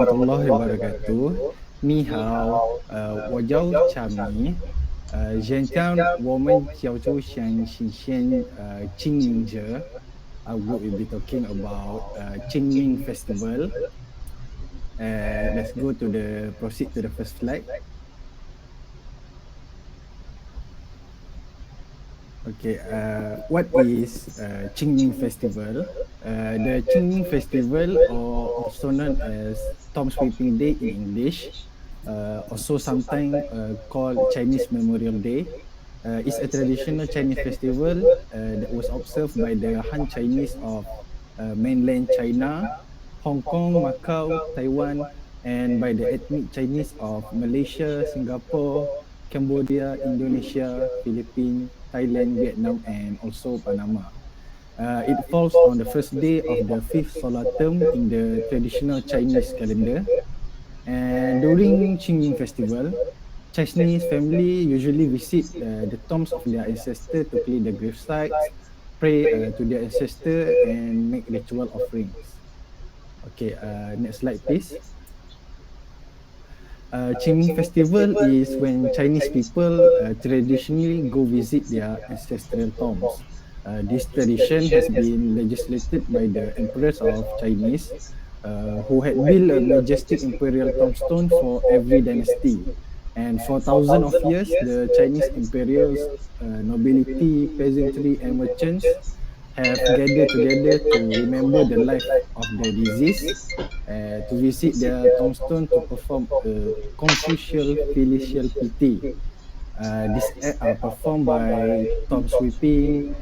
warahmatullahi wabarakatuh. Ni hao, 我叫小米，现在我们叫做新鲜qingming je. We will be talking about qingming festival. Let's go to the proceed to the first slide. Okay, what is Qingming Festival? The Qingming Festival, or also known as Tom Sweeping Day in English, also sometimes called Chinese Memorial Day, is a traditional Chinese festival that was observed by the Han Chinese of mainland China, Hong Kong, Macau, Taiwan, and by the ethnic Chinese of Malaysia, Singapore, Cambodia, Indonesia, Philippines, Thailand, Vietnam, and also Panama. It falls on the first day of the fifth solar term in the traditional Chinese calendar. And during Qingming Festival, Chinese family usually visit the tombs of their ancestors to clean the grave sites, pray to their ancestor, and make ritual offerings. Okay, next slide, please. Qingming Festival is when Chinese people traditionally go visit their ancestral tombs. This tradition has been legislated by the emperors of Chinese, who had built a majestic imperial tombstone for every dynasty. And for thousands of years, the Chinese imperials, nobility, peasantry, and merchants have gathered together to remember the life of the deceased, to visit their tombstone to perform a confucial filial piety. These acts are performed by tomb sweeping,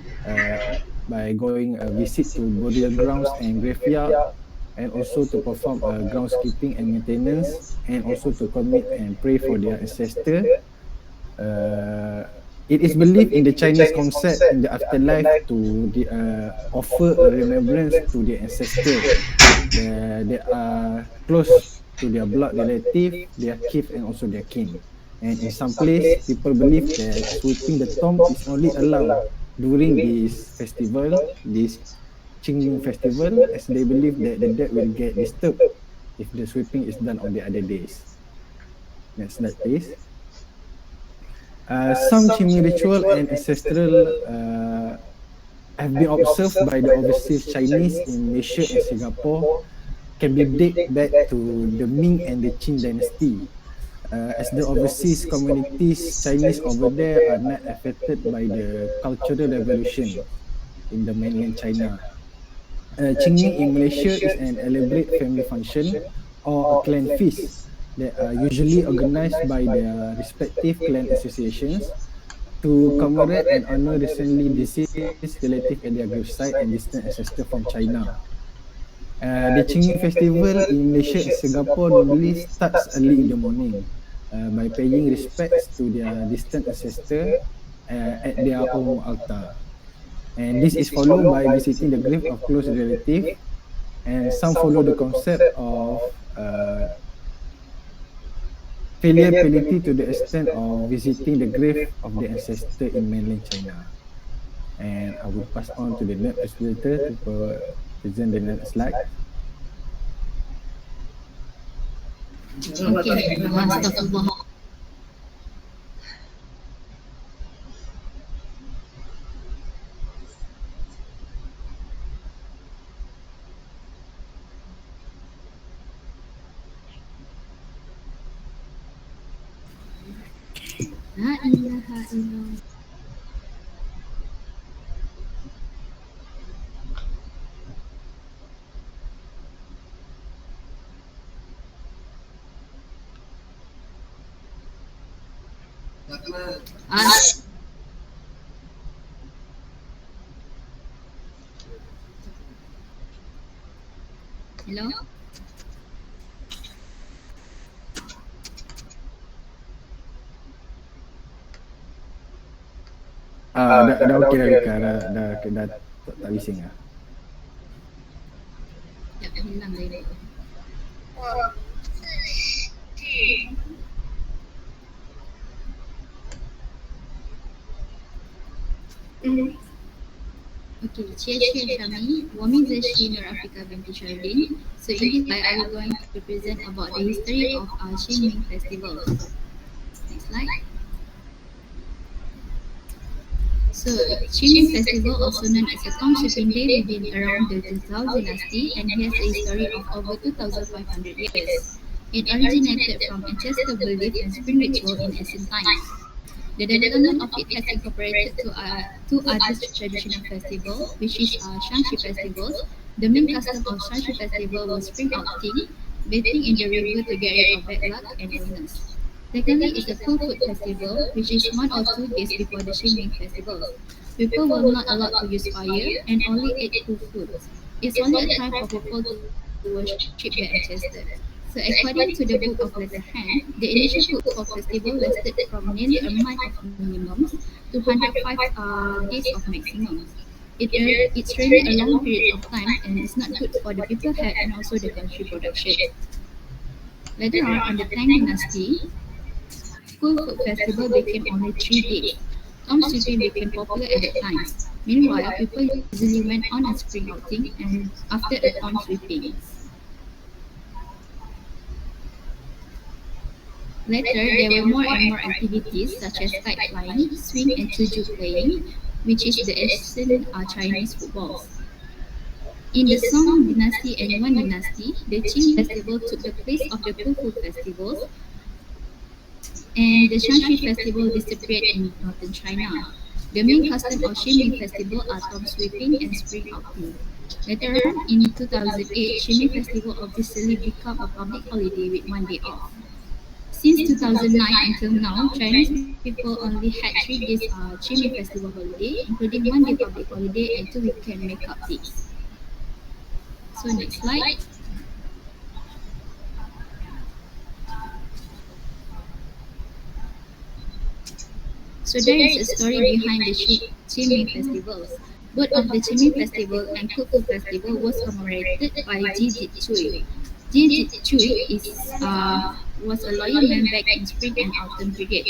by going a visit to burial grounds and graveyard, and also to perform groundskeeping and maintenance, and also to commit and pray for their ancestor. Uh, it is believed in the Chinese concept in the afterlife to offer a remembrance to their ancestor. They are close to their blood relative, their kith, and also their kin. And in some place, people believe that sweeping the tomb is only allowed during this festival, this Qingming festival, as they believe that the dead will get disturbed if the sweeping is done on the other days. Next slide, please. Some Qingming ritual and ancestral have been observed by the overseas Chinese in Malaysia and Singapore can be dated back to the Ming and the Qing dynasty. As the overseas communities, Chinese over there are not affected by the cultural revolution in the mainland China. Qingming in Malaysia is an elaborate family function or a clan feast that are usually organized by their respective clan associations to commemorate and honor recently deceased relatives at their gravesite and distant ancestors from China. The Qingming Festival in Malaysia and Singapore normally starts early in the morning by paying respects to their distant ancestor at their own altar. And this is followed by visiting the grave of close relative, and some follow the concept of filial piety to the extent of visiting the grave of the ancestor in mainland China. And I will pass on to the next presenter to present the next slide. Okay, Astagfirullah. La ilaha illallah. Ah, hello? Dah okey dah Rika, dah tak bising lah. Sekejap, hilang dari. Okay, Shia Shami, Wamizashi Norafika binti Shardin. So in this slide, I will going to present about the history of qingming festivals. Next slide. So qingming festival, also known as a Tom Sweeping Day, began around the Zhou dynasty and has a history of over 2,500 years. It originated from ancestor belief and spring ritual in ancient times. The development of it has incorporated two other traditional festivals, which is Shangshi festivals. The main custom of Shangshi festival was spring outing, bathing in the river to get rid of bad luck and illness. Secondly is the Cool Food Festival, which is 1 or 2 days before the Qingming festivals. People were not allowed to use fire and only ate cool foods. It's only a time for people to worship their ancestors. So according to the Book of Letter Hand, the initial food for festival lasted from nearly a month of minimums to 105 days of maximums. It's really a long period of time and it's not good for the people health and also the country production. Later on the Tang Dynasty, Cool Food Festival became only 3 days. Tom sweeping became popular at that time. Meanwhile, people usually went on a spring outing and after a tom sweeping. Later, there were more and more activities such as kite flying, swing, and tuju playing, which is the ancient Chinese footballs. In the Song Dynasty and Yuan Dynasty, the Qing festival took the place of the Kung festivals, and the Shanxi festival disappeared in northern China. The main custom of Qingming festival are tom sweeping and spring outing. Later on, in 2008, Qingming festival officially became a public holiday with 1 day off. Since 2009 until now, Chinese people only had 3 days Qingming festival holiday, including 1 day public holiday and 2 weekend makeup days. So next slide. So there is a story behind the Qingming festivals. Both of the Qingming festival and Khufu festival was commemorated by Ji Jitchui. Ji Jitchui was a loyal man back in spring and autumn period.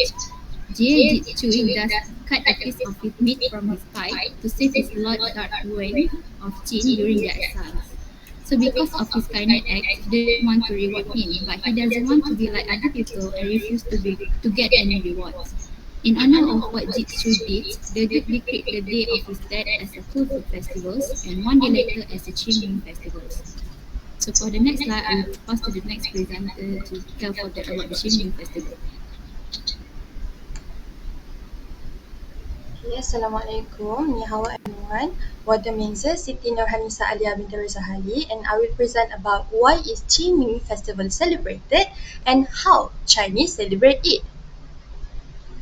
Jie Jitchui thus cut a piece of his meat from his thigh to save his lord Dark Wen of Qin during their exiles. So because of his kindness act, they want to reward him, but he doesn't want to be like other people and refuse to get any rewards. In honor of what Jitsu did, the duke decreed the day of his death as a full food festivals and 1 day later as a Qingming festivals. So for the next slide, I will pass to the next presenter to tell further about the Qingming festival. Okay, Assalamualaikum. Ni hawa everyone. Wada Menza Siti Nurhanisa Alia binti Rizahali, and I will present about why is Qingming Festival celebrated and how Chinese celebrate it.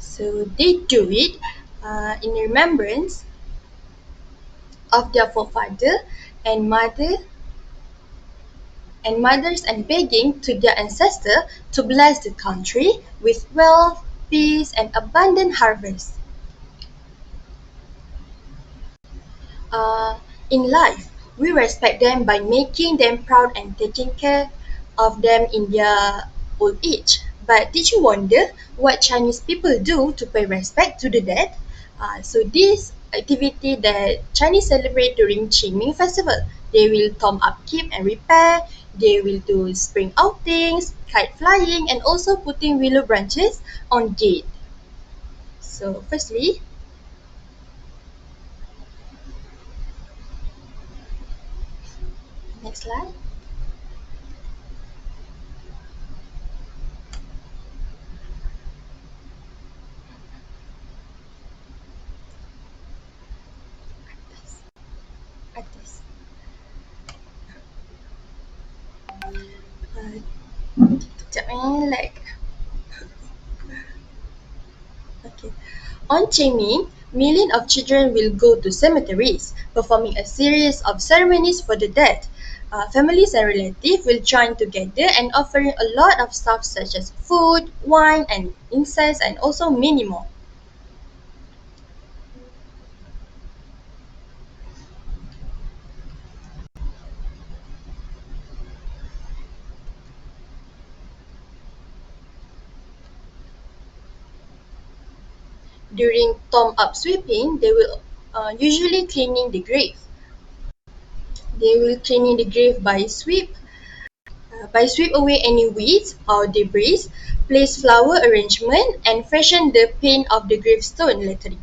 So they do it in remembrance of their forefather and mother and mothers and begging to their ancestor to bless the country with wealth, peace and abundant harvest. uh, in life. We respect them by making them proud and taking care of them in their old age. But did you wonder what Chinese people do to pay respect to the dead? So this activity that Chinese celebrate during Qingming festival, they will tom upkeep and repair. They will do spring outings, kite flying, and also putting willow branches on gate. So firstly, next slide. Atas. Uh, Sekejap like. Okay. On Qingming, millions of children will go to cemeteries, performing a series of ceremonies for the dead. Families and relatives will join together and offering a lot of stuff such as food, wine, and incense, and also many more. During tomb up sweeping, they will usually cleaning the grave. They will cleaning the grave by sweep away any weeds or debris, place flower arrangement, and fashion the paint of the gravestone lettering.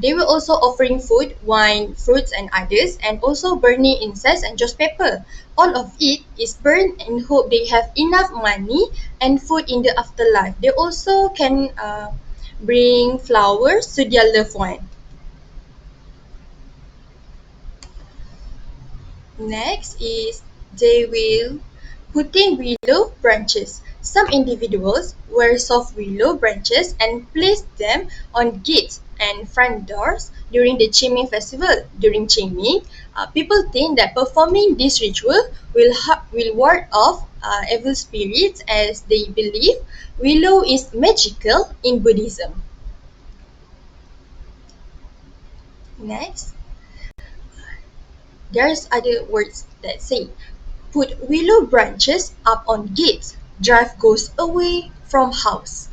They were also offering food, wine, fruits, and others, and also burning incense and just pepper. All of it is burned in hope they have enough money and food in the afterlife. They also can bring flowers to their loved one. Next is they will putting willow branches. Some individuals wear soft willow branches and place them on gates and front doors during the Qingming festival. During Qingming, people think that performing this ritual will ward off evil spirits as they believe willow is magical in Buddhism. Next, there's other words that say put willow branches up on gates, drive ghosts away from house.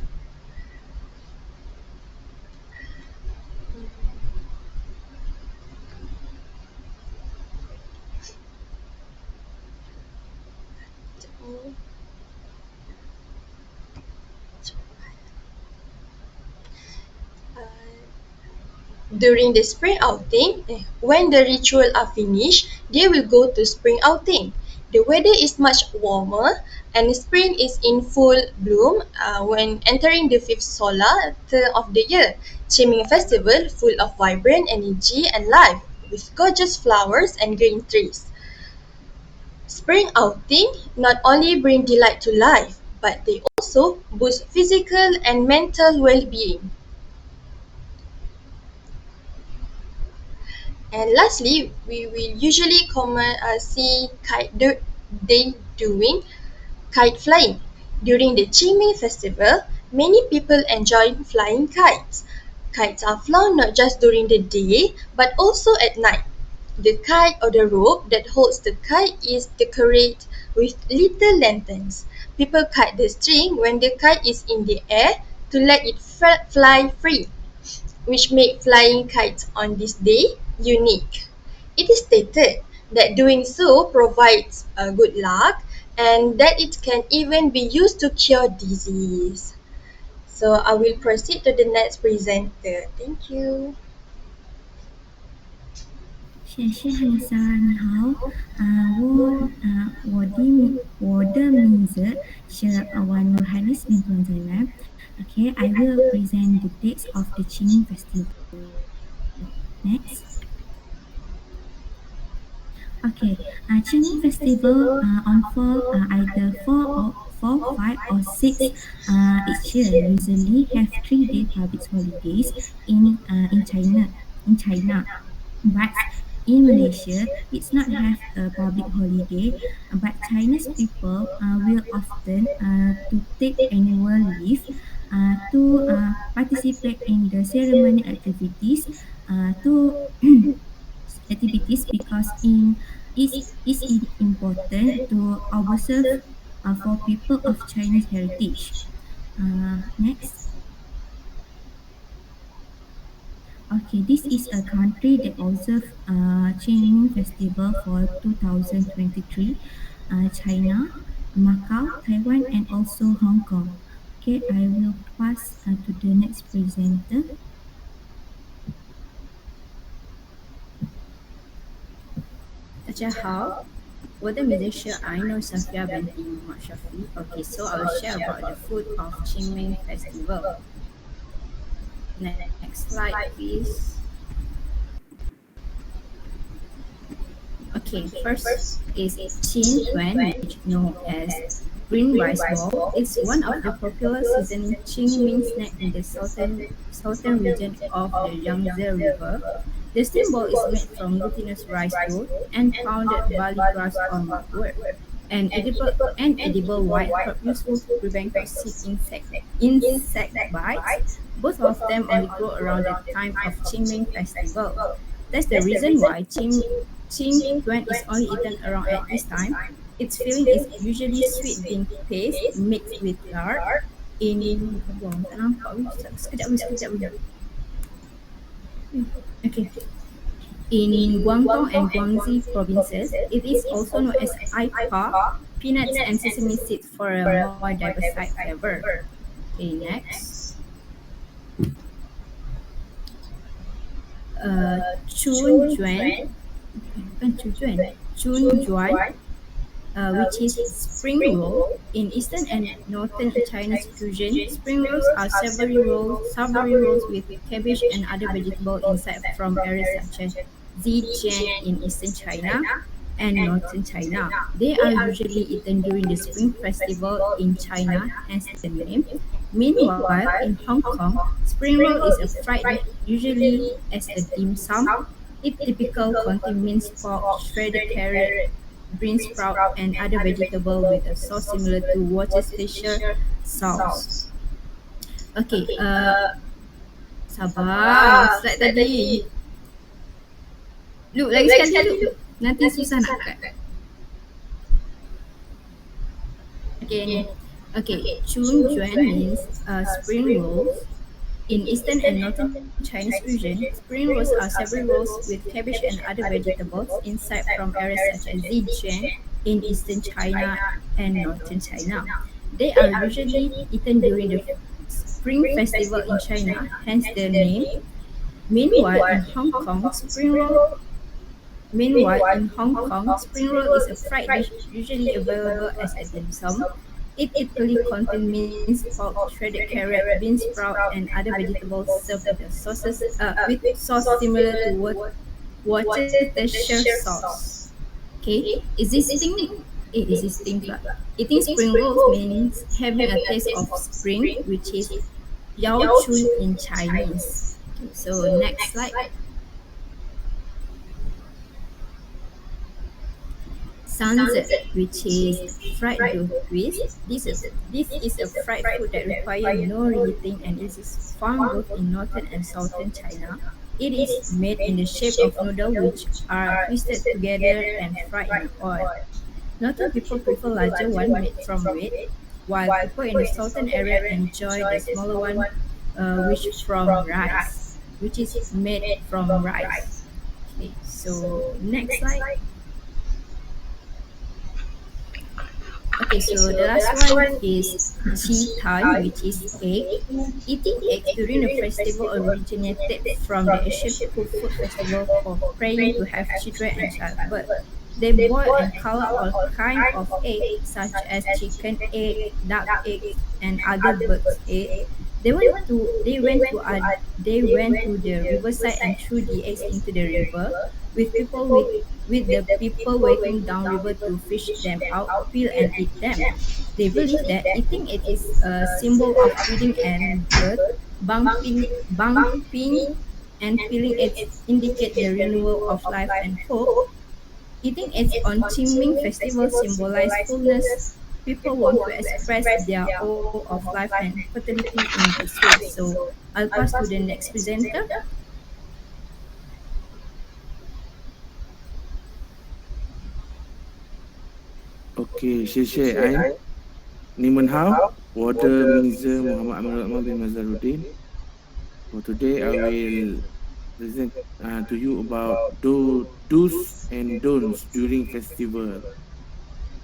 Uh, During the spring outing, when the ritual are finished, they will go to spring outing. The weather is much warmer and spring is in full bloom when entering the fifth solar term of the year. Qingming festival full of vibrant energy and life with gorgeous flowers and green trees. Spring outing not only bring delight to life, but they also boost physical and mental well-being. And lastly, we will usually see they doing kite flying. During the Qingming festival, many people enjoy flying kites. Kites are flown not just during the day, but also at night. The kite or the rope that holds the kite is decorated with little lanterns. People cut the string when the kite is in the air to let it fly free, which make flying kites on this day unique. It is stated that doing so provides good luck and that it can even be used to cure disease. So I will proceed to the next presenter. Thank you. In Guangdong and Guangxi provinces, it is also known as aipa, peanuts and sesame seeds for a more diversified flavor. Okay, next. Chun Juan, bukan Chujuan, Chun Juan, which is spring roll. In eastern and northern Chinese cuisine, spring rolls are savory rolls with cabbage and other vegetable inside from areas such as Zhejiang in eastern China and northern China. They are usually eaten during the spring festival in China, hence the name. Meanwhile, in Hong Kong, spring roll is a fried meat usually as a dim sum. It typical contains minced pork, shredded carrot, bean sprout, and other vegetable with a sauce similar to Worcestershire sauce. Okay, sabar, slide tadi. Look, lagi sekali look. Nanti susah nak cut. Again, okay, Chun Juan means spring rolls. In eastern and northern Chinese cuisine, spring rolls are savory rolls with cabbage and other vegetables inside from areas such as Zhejiang in eastern China and northern China. They are usually eaten during the Spring Festival in China, hence the name. Meanwhile, in Hong Kong, spring roll is a fried dish usually available as a dim sum. It typically contains minced pork, shredded carrot, bean sprout, and other vegetables served with sauce similar to Worcestershire sauce. Okay, existing pula. Eating spring rolls means having a taste of spring, which is Yao Chun in Chinese. Okay, so next slide. Sanzi, which is fried dough twist. This is a fried food that requires no reheating and it is found both in northern and southern China. It is made in the shape of noodles which are twisted together and fried in oil. Northern people prefer larger one made from wheat, while people in the southern area enjoy the smaller one, which is made from rice. Okay, so next slide. Okay, so the last one is Chi Tai, which is egg. Eating eggs during the festival originated from the Asian food festival for praying to have children and childbirth. They boil and color all kinds of eggs, such as chicken egg, duck eggs, and other birds' eggs. They went to the riverside and threw the eggs into the river, with the people waiting downriver to fish them out, peel and eat them. They believe that eating it is a symbol of feeding and birth, bumping and peeling it indicate the renewal of life and hope. Eating eggs on qingming festival symbolize fullness. People want to express their awe of life and fertility in this way. So I'll pass to the next presenter. Okay, 谢谢 你们好，我的名字 Muhammad Amirul Rahman bin Mazaruddin. For today, I will present to you about do's and don'ts during festival.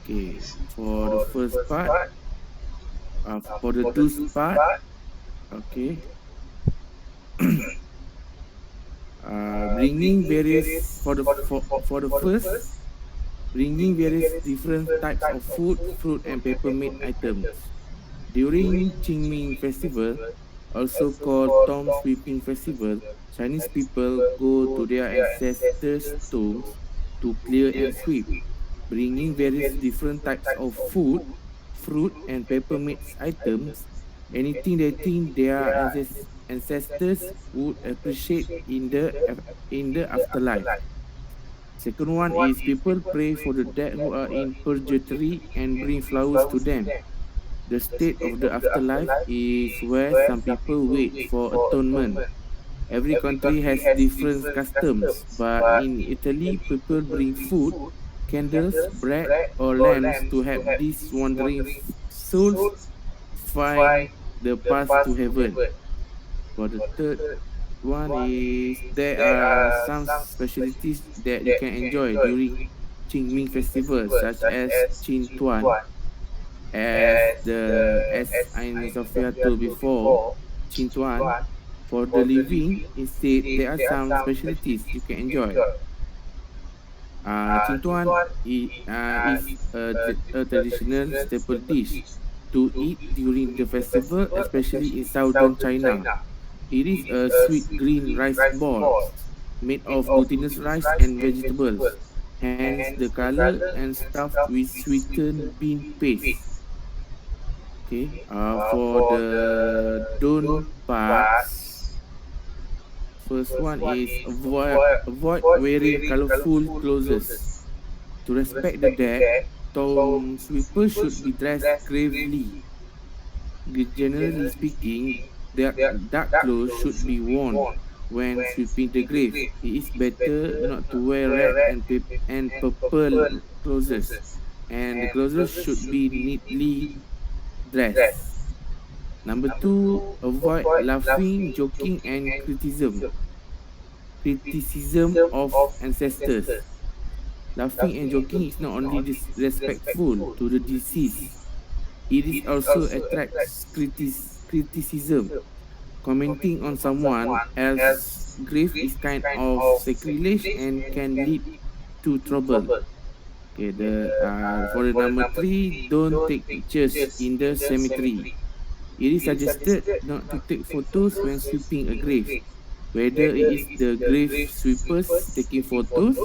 Okay, for the first part, for the do's part, okay, bringing various for the first. Bringing various different types of food, fruit, and peppermint items. During Qingming Festival, also called Tomb Sweeping Festival, Chinese people go to their ancestors' tombs to clear and sweep, bringing various different types of food, fruit, and peppermint items, anything they think their ancestors would appreciate in the afterlife. Second one is people pray for the dead who are in purgatory and bring flowers to them. The state of the afterlife is where some people wait for atonement. Every country has different customs, but in Italy, people bring food, candles, bread, or lamps to help these wandering souls find the path to heaven. For the third one is there are some specialties that you can enjoy during Qingming festival, such as Qin Tuan. As Ain Sophia told before, Qin Tuan, for the living, instead there are some specialties you can enjoy. Qin Tuan is a traditional staple dish to eat during the festival, especially in southern China. It is a sweet green rice balls made of glutinous rice and vegetables, hence the color, and stuffed with sweetened bean paste. Okay. For the don't parts, first one is avoid wearing colorful clothes. To respect the dead, townspeople should be dressed gravely. Generally speaking, dark clothes should be worn when sweeping the grave. It is better not to wear red and purple clothes, and the clothes should be neatly dressed. Number two, avoid laughing, joking, and criticism of ancestors. Laughing and joking is not only disrespectful to the deceased, it is also attracts criticism. Commenting on someone else's grave is kind of sacrilege and can lead to trouble. Okay, the for the number three, don't take pictures in the cemetery. It is suggested not to take photos when sweeping a grave, whether it is the grave sweepers taking photos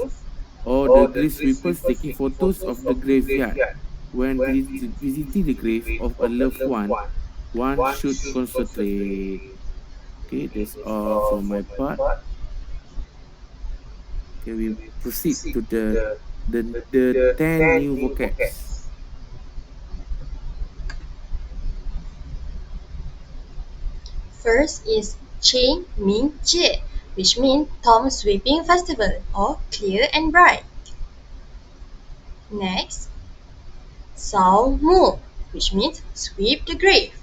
or the grave sweepers taking photos of the graveyard. When visiting the grave of a loved one should concentrate. Okay, that's all from my part. Okay, we proceed to the 10 new vocabs. First is qingming, which means Tom Sweeping Festival or clear and bright. Next, Sao Mu, which means sweep the grave.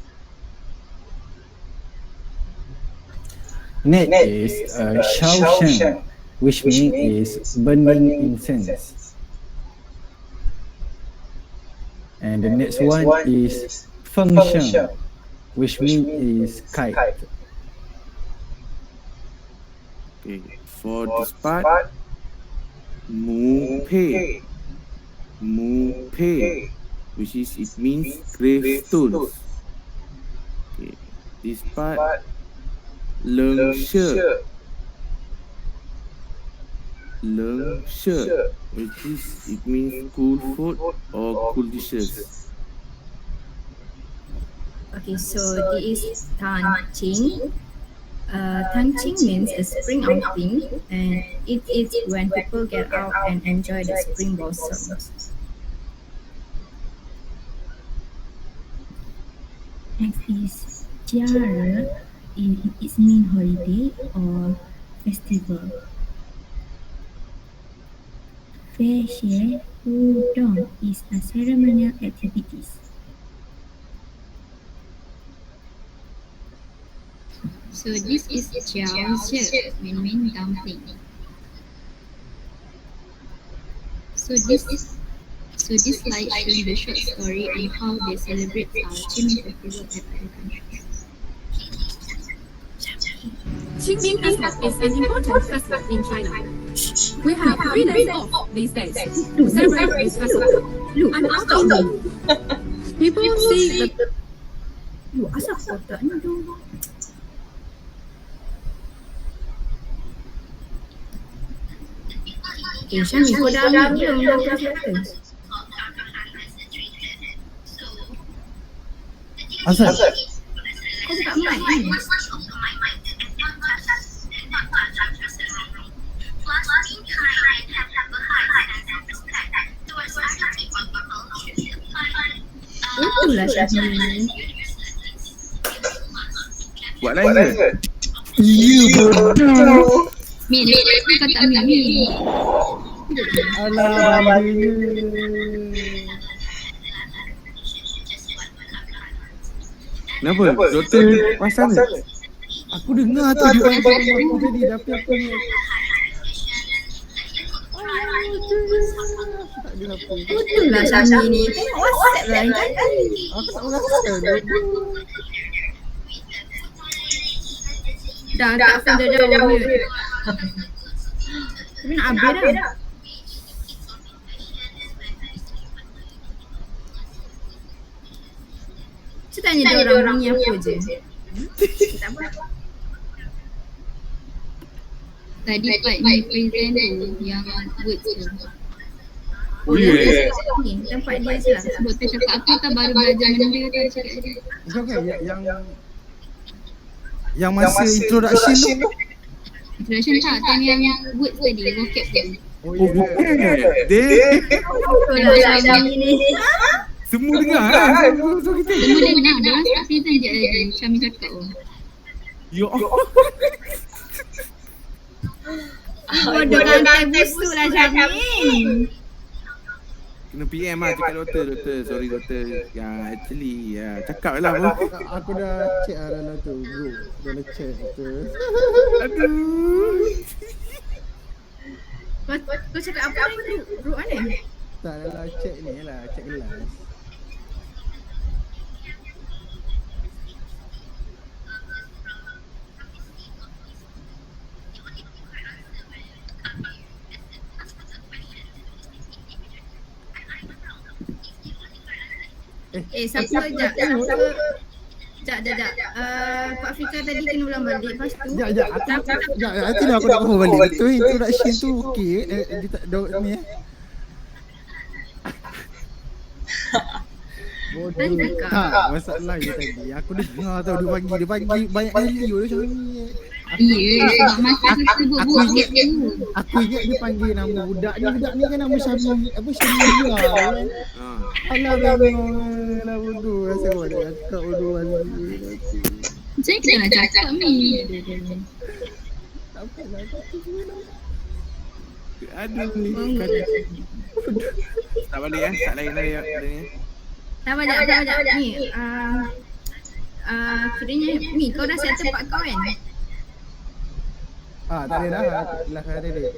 Next is Shao Sheng, which means is burning incense. And the next one is Feng Sheng, which means is kite. Okay, for this part, Mu Pei, which is it means gravestones. Okay, this part, Leng She, which is it means cool food or cool dishes. Okay, so this is Tan Ching. Tan Ching means a spring outing, and it is when people get out and enjoy the spring blossoms. Next is Jiara. It means holiday or festival. Fei Xie Wu Dong is a ceremonial activities. So this is Jiao Zhe, mean dumpling. So this slide shows the short story on how they celebrate Qingming festival at other countries. Qingming Festival is an important festival in China. We have 3 days off these days to celebrate this festival. I'm out. People see the Asal kotaknya tu? Syam, kau dah ambil belum dah kata? Asal? Kau buka mic kan? Itulah Syahmi. Buat lain ke? You bodoh. Mi, dia kata Mi. Alah, Kenapa? Doktor pasal ni? Aku dengar tu dia orang rumah aku tadi, tapi aku ni tak ada apa. Itulah Syami ni. Tengok WhatsApp lah yang tadi. Aku tak merasa dah. Dah tak phone dah jauh mute. Tapi nak habis dah. Cuba tanya dia orang bunyi apa je. Tak apa. Tadi part ni present tu yang words tu. Oh yeah. Ni tempat dia je lah. Sebut tu cakap apa tak baru belajar benda tu cakap dia. Okay, yang masa introduction tu. Introduction tak, time yang words tadi, vocab tu. Oh, Oh, bukan. Dia Itulah Syami ni. semua dengar kan? So kita. Semua dengar, dia orang tak present je lagi. Syami cakap oh. Ya Allah. Bodoh rantai busuk lah Syami. Kena PM lah cakap doktor. Sorry doktor. Ya actually cakap lah bro. Aku dah check dalam tu group. Dah check tu. Aduh. Kau cakap apa ni group mana? Tak adalah check ni lah, check kelas. Siapa sekejap. Sekejap. Pak Afrika tadi kena ulang balik. Lepas tu Nanti aku nak bawa balik. Betul introduction tu okey. Dia tak ni bodoh. Tak, masalah je tadi. Aku dengar tau dia panggil banyak kali macam ni. sebab masa aku sebut vocab tu. Aku ingat dia panggil nama budak ni kan nama Syami, apa Syami dia kan. Alah lah bodoh rasa kau nak cakap bodoh balik. Saya kita nak cakap ni. Tak apalah. Aduh. Tak balik tak lain ni. Tak banyak ni. Kiranya ni kau dah set tempat kau kan? Tak ada dah. Kelas ada dia.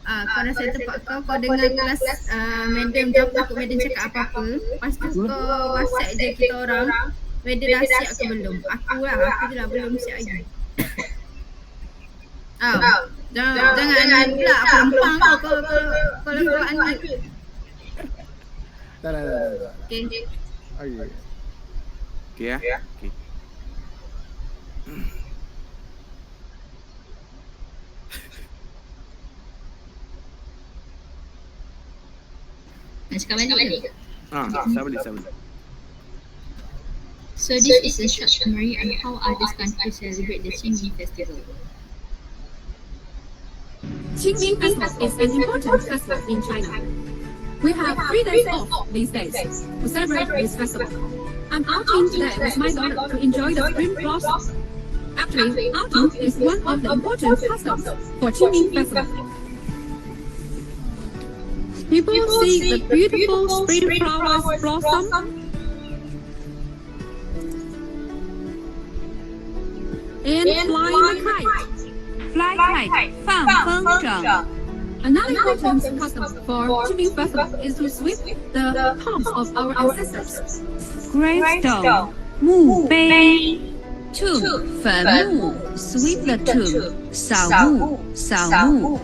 Kau dah set tempat kau dengar kelas madam tu apa ikut madam cakap apa-apa. Lepas tu kau WhatsApp je kita orang whether dah siap ke belum. Aku je lah belum siap lagi. Jangan pula aku lempang kau kalau kau unmute. Tak. Okay. Okey ya. Okey. Nak cakap balik ke? Saya boleh. So this is a short summary on how other countries celebrate the Qingming festival. Qingming Festival is an important festival in China. We have 3 days off these days to celebrate this festival. I'm outing today with my daughter to enjoy the spring blossoms. Actually, autumn is one of the important customs for Qingming Festival. People see the beautiful spring flowers blossom and fly the kite. Fly kite, 放风筝. Another important custom for Qingming Festival is to sweep the tombs of our ancestors. Gravestone, 墓碑. Tomb, 坟墓. Sweep the tomb, 扫墓.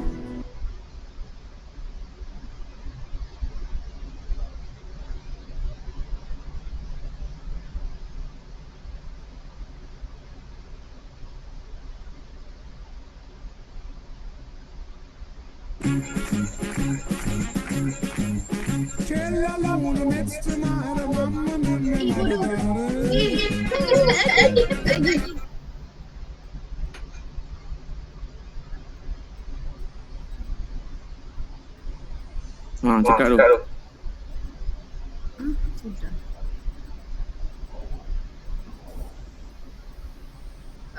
Cakap tu.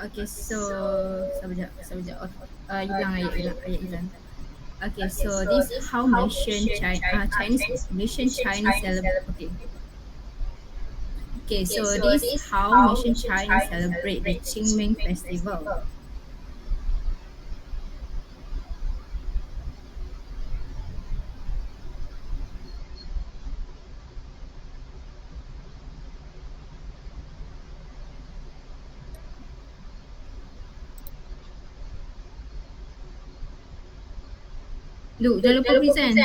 Okay, so sekejap. Hilang ayat hilang. Okay, so this is how Chinese celebrate. Okay, Okay, so this is how Malaysian Chinese celebrate the Qingming festival. Lu, jangan lupa present.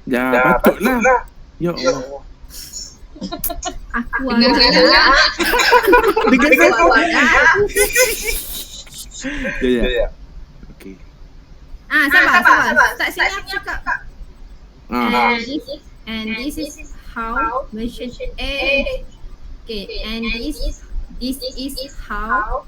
Ya, patutlah. Ya Allah. Aku agak. Dengan Aku agak. Ya. Okey. Sabar. Tak sini aku cakap. Ah. And this is how Malaysian okay, and this is how